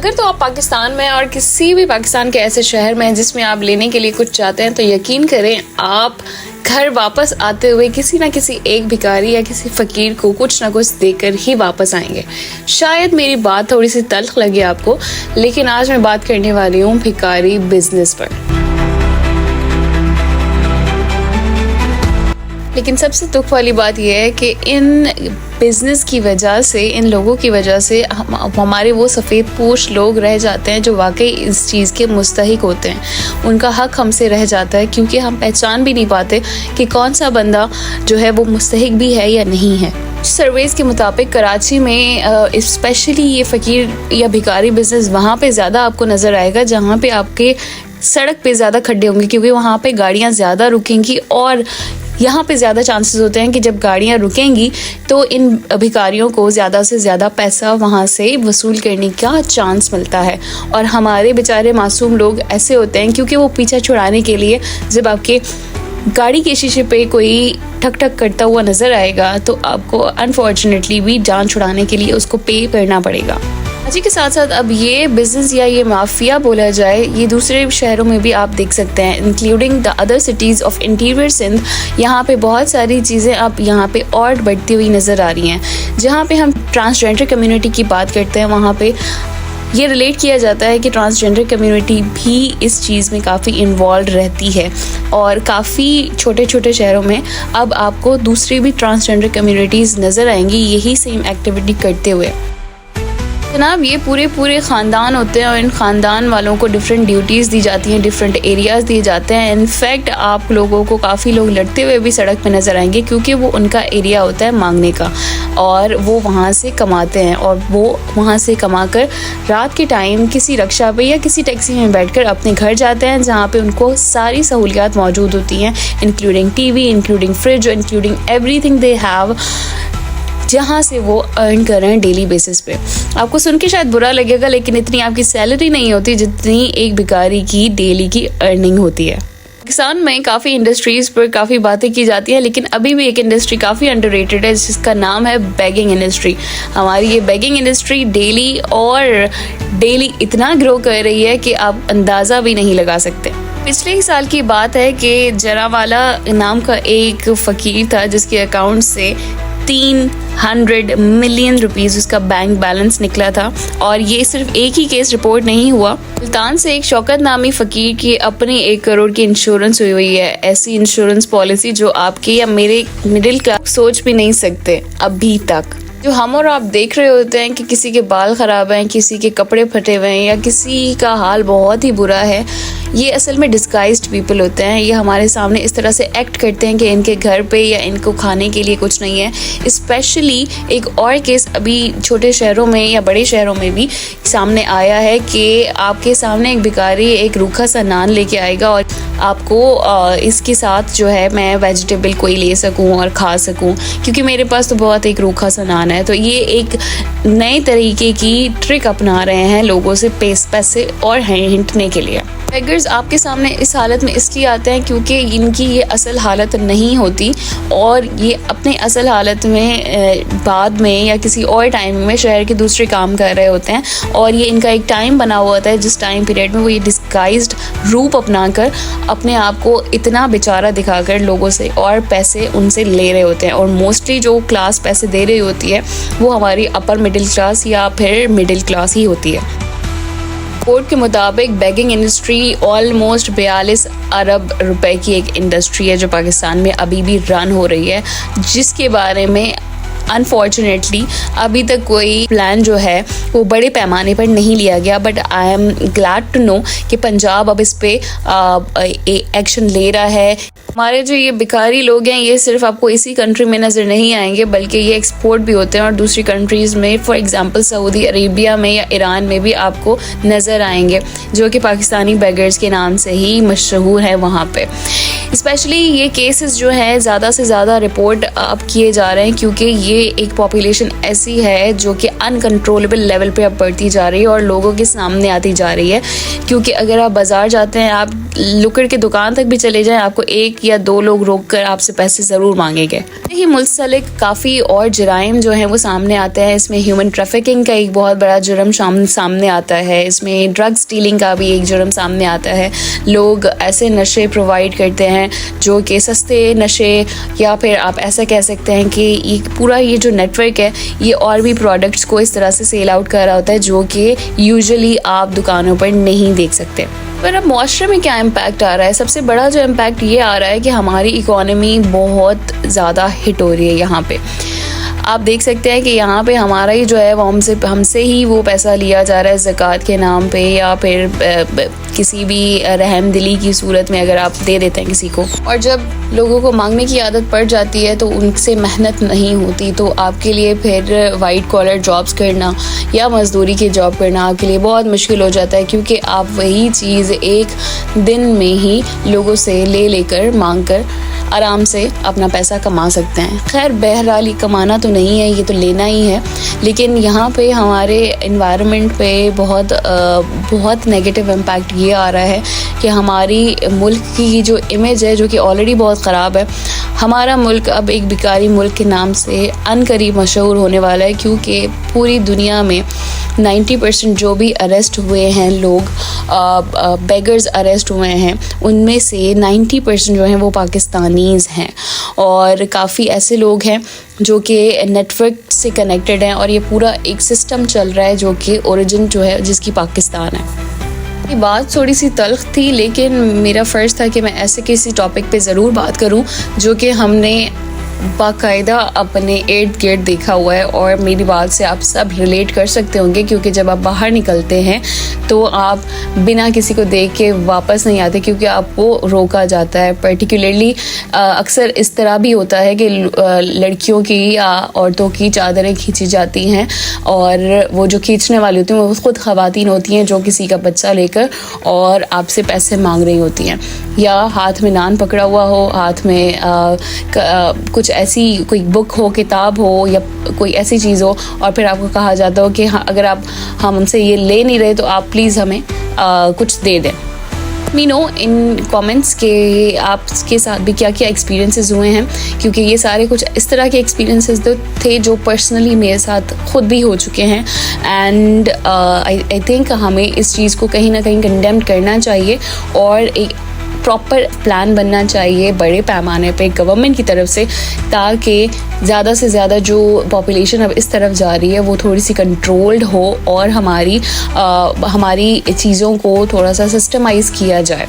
अगर तो आप पाकिस्तान में और किसी भी पाकिस्तान के ऐसे शहर में जिसमें आप लेने के लिए कुछ चाहते हैं, तो यकीन करें आप घर वापस आते हुए किसी ना किसी एक भिखारी या किसी फ़कीर को कुछ ना कुछ देकर ही वापस आएंगे। शायद मेरी बात थोड़ी सी तल्ख लगे आपको, लेकिन आज मैं बात करने वाली हूँ भिखारी बिजनेस पर। लेकिन सबसे दुख वाली बात यह है कि इन बिज़नेस की वजह से, इन लोगों की वजह से हमारे वो सफ़ेद पोश लोग रह जाते हैं जो वाकई इस चीज़ के मुस्तहिक होते हैं। उनका हक हमसे रह जाता है क्योंकि हम पहचान भी नहीं पाते कि कौन सा बंदा जो है वो मुस्तहिक भी है या नहीं है। सर्वेस के मुताबिक कराची में स्पेशली ये फ़कीर या भिखारी बिज़नेस वहाँ पे ज़्यादा आपको नज़र आएगा जहाँ पे आपके सड़क पे ज़्यादा खड्डे होंगे, क्योंकि वहाँ पे गाड़ियाँ ज़्यादा रुकेंगी और यहाँ पे ज़्यादा चांसेस होते हैं कि जब गाड़ियाँ रुकेंगी तो इन भिखारियों को ज़्यादा से ज़्यादा पैसा वहाँ से वसूल करने का चांस मिलता है। और हमारे बेचारे मासूम लोग ऐसे होते हैं क्योंकि वो पीछा छुड़ाने के लिए जब आपके गाड़ी के शीशे पे कोई ठक ठक करता हुआ नज़र आएगा तो आपको अनफॉर्चुनेटली भी जान छुड़ाने के लिए उसको पे करना पड़ेगा। इसी के साथ साथ अब ये बिज़नेस या ये माफिया बोला जाए, ये दूसरे शहरों में भी आप देख सकते हैं, including the other cities of interior Sindh. यहाँ पे बहुत सारी चीज़ें अब यहाँ पे और बढ़ती हुई नज़र आ रही हैं। जहाँ पे हम ट्रांसजेंडर कम्युनिटी की बात करते हैं, वहाँ पे ये रिलेट किया जाता है कि ट्रांसजेंडर कम्युनिटी भी इस चीज़ में काफ़ी इन्वॉल्व रहती है और काफ़ी छोटे छोटे शहरों में अब आपको दूसरी भी ट्रांसजेंडर कम्युनिटीज़ नज़र आएंगी यही सेम एक्टिविटी करते हुए। जनाब, ये पूरे ख़ानदान होते हैं और इन ख़ानदान वालों को डिफरेंट ड्यूटीज़ दी जाती हैं, डिफरेंट एरियाज़ दिए जाते हैं। इनफैक्ट आप लोगों को काफ़ी लोग लड़ते हुए भी सड़क पे नज़र आएंगे क्योंकि वो उनका एरिया होता है मांगने का और वो वहाँ से कमाते हैं और वो वहाँ से कमाकर रात के टाइम किसी रिक्शा पे या किसी टैक्सी में बैठकर अपने घर जाते हैं जहाँ पे उनको सारी सहूलियात मौजूद होती हैं, including TV, including fridge, including everything they have, जहाँ से वो अर्न कर रहे हैं डेली बेसिस पे। आपको सुन के शायद बुरा लगेगा, लेकिन इतनी आपकी सैलरी नहीं होती जितनी एक भिखारी की डेली की अर्निंग होती है। पाकिस्तान में काफ़ी इंडस्ट्रीज़ पर काफ़ी बातें की जाती हैं, लेकिन अभी भी एक इंडस्ट्री काफ़ी अंडररेटेड है जिसका नाम है बेगिंग इंडस्ट्री। हमारी ये बेगिंग इंडस्ट्री डेली इतना ग्रो कर रही है कि आप अंदाज़ा भी नहीं लगा सकते। पिछले ही साल की बात है कि जरावाला नाम का एक फ़कीर था जिसके अकाउंट से 300 मिलियन रुपीस उसका बैंक बैलेंस निकला था। और ये सिर्फ एक ही केस रिपोर्ट नहीं हुआ, सुल्तान से एक शौकत नामी फ़कीर की अपनी 1 करोड़ की इंश्योरेंस हुई है। ऐसी इंश्योरेंस पॉलिसी जो आपके या मेरे मिडिल क्लास सोच भी नहीं सकते अभी तक। जो हम और आप देख रहे होते हैं कि किसी के बाल ख़राब हैं, किसी के कपड़े फटे हुए हैं या किसी का हाल बहुत ही बुरा है, ये असल में डिस्गाइज्ड पीपल होते हैं। ये हमारे सामने इस तरह से एक्ट करते हैं कि इनके घर पे या इनको खाने के लिए कुछ नहीं है। स्पेशली एक और केस अभी छोटे शहरों में या बड़े शहरों में भी सामने आया है कि आपके सामने एक भिखारी एक रूखा सा नान लेके आएगा और आपको इसके साथ जो है मैं वेजिटेबल कोई ले सकूं और खा सकूं क्योंकि मेरे पास तो बहुत एक रूखा सा नान है। तो ये एक नए तरीके की ट्रिक अपना रहे हैं लोगों से पैसे और हिंटने के लिए। बेगर्स आपके सामने इस हालत में इसलिए आते हैं क्योंकि इनकी ये असल हालत नहीं होती और ये अपने असल हालत में बाद में या किसी और टाइम में शहर के दूसरे काम कर रहे होते हैं और ये इनका एक टाइम बना हुआ होता है जिस टाइम पीरियड में वो ये डिस्गाइज्ड रूप अपनाकर अपने आप को इतना बेचारा दिखाकर लोगों से और पैसे उनसे ले रहे होते हैं। और मोस्टली जो क्लास पैसे दे रही होती है वो हमारी अपर मिडिल क्लास या फिर मिडिल क्लास ही होती है। रिपोर्ट के मुताबिक बेगिंग इंडस्ट्री ऑलमोस्ट 42 अरब रुपए की एक इंडस्ट्री है जो पाकिस्तान में अभी भी रन हो रही है, जिसके बारे में अनफॉर्चुनेटली अभी तक कोई प्लान जो है वो बड़े पैमाने पर नहीं लिया गया। But I am glad to know कि पंजाब अब इस पे एक्शन ले रहा है। हमारे जो ये भिखारी लोग हैं ये सिर्फ आपको इसी कंट्री में नज़र नहीं आएंगे बल्कि ये एक्सपोर्ट भी होते हैं और दूसरी कंट्रीज़ में, फॉर एग्जांपल सऊदी अरेबिया में या ईरान में भी आपको नज़र आएंगे, जो कि पाकिस्तानी बेगर्स के नाम से ही मशहूर है वहाँ पे। स्पेशली ये केसेस जो हैं ज़्यादा से ज़्यादा रिपोर्ट अब किए जा रहे हैं क्योंकि ये एक पॉपुलेशन ऐसी है जो कि अनकंट्रोलेबल लेवल पे अब बढ़ती जा रही है और लोगों के सामने आती जा रही है। क्योंकि अगर आप बाज़ार जाते हैं, आप लुकड़ के दुकान तक भी चले जाएं, आपको एक या 2 लोग रोक कर आपसे पैसे ज़रूर मांगेंगे। ही मुल्सलिक काफ़ी और जराइम जो हैं वो सामने आते हैं। इसमें ह्यूमन ट्रैफिकिंग का एक बहुत बड़ा जुर्म सामने आता है। इसमें ड्रग्स डीलिंग का भी एक जुर्म सामने आता है। लोग ऐसे नशे प्रोवाइड करते हैं जो कि सस्ते नशे, या फिर आप ऐसा कह सकते हैं कि ये जो नेटवर्क है ये और भी प्रोडक्ट्स को इस तरह से सेल आउट कर रहा होता है जो कि यूजुअली आप दुकानों पर नहीं देख सकते। पर अब मुआशरे में क्या इम्पैक्ट आ रहा है? सबसे बड़ा जो इम्पैक्ट ये आ रहा है कि हमारी इकोनॉमी बहुत ज़्यादा हिट हो रही है। यहाँ पे आप देख सकते हैं कि यहाँ पे हमारा ही जो है वो हमसे ही वो पैसा लिया जा रहा है ज़कात के नाम पे, या फिर किसी भी रहम दिली की सूरत में अगर आप दे देते हैं किसी को। और जब लोगों को मांगने की आदत पड़ जाती है तो उनसे मेहनत नहीं होती, तो आपके लिए फिर वाइट कॉलर जॉब्स करना या मज़दूरी की जॉब करना आपके लिए बहुत मुश्किल हो जाता है, क्योंकि आप वही चीज़ एक दिन में ही लोगों से लेकर मांग कर आराम से अपना पैसा कमा सकते हैं। खैर बहरहाल कमाना तो नहीं है, ये तो लेना ही है, लेकिन यहाँ पे हमारे एनवायरनमेंट पे बहुत नेगेटिव इम्पैक्ट ये आ रहा है कि हमारी मुल्क की जो इमेज है जो कि ऑलरेडी बहुत ख़राब है, हमारा मुल्क अब एक भिखारी मुल्क के नाम से अनकरीब मशहूर होने वाला है, क्योंकि पूरी दुनिया में 90% जो भी अरेस्ट हुए हैं लोग, बेगर्स अरेस्ट हुए हैं, उनमें से 90% जो हैं वो पाकिस्तानीज़ हैं। और काफ़ी ऐसे लोग हैं जो कि नेटवर्क से कनेक्टेड हैं, और ये पूरा एक सिस्टम चल रहा है जो कि ओरिजिन जो है जिसकी पाकिस्तान है। ये बात थोड़ी सी तल्ख थी, लेकिन मेरा फ़र्ज़ था कि मैं ऐसे किसी टॉपिक पे ज़रूर बात करूं जो कि हमने बाकायदा अपने इर्द गिर्द देखा हुआ है, और मेरी बात से आप सब रिलेट कर सकते होंगे, क्योंकि जब आप बाहर निकलते हैं तो आप बिना किसी को देख के वापस नहीं आते, क्योंकि आपको रोका जाता है। पर्टिकुलरली अक्सर इस तरह भी होता है कि लड़कियों की या औरतों की चादरें खींची जाती हैं, और वो जो खींचने वाली होती हैं वो खुद ख़वातीन होती हैं जो किसी का बच्चा लेकर और आपसे पैसे मांग रही होती हैं, या हाथ में नान पकड़ा हुआ हो, हाथ में कुछ ऐसी कोई बुक हो, किताब हो, या कोई ऐसी चीज़ हो, और फिर आपको कहा जाता हो कि हाँ, अगर आप हमसे ये ले नहीं रहे तो आप प्लीज़ हमें कुछ दे दें। मीनो इन कमेंट्स के आपके साथ भी क्या क्या एक्सपीरियंसेस हुए हैं, क्योंकि ये सारे कुछ इस तरह के एक्सपीरियंसेस थे जो पर्सनली मेरे साथ खुद भी हो चुके हैं। एंड आई थिंक हमें इस चीज़ को कहीं ना कहीं कंडेम करना चाहिए, और एक प्रॉपर प्लान बनना चाहिए बड़े पैमाने पे गवर्नमेंट की तरफ से, ताकि ज़्यादा से ज़्यादा जो पॉपुलेशन अब इस तरफ जा रही है वो थोड़ी सी कंट्रोल्ड हो, और हमारी चीज़ों को थोड़ा सा सिस्टमाइज़ किया जाए।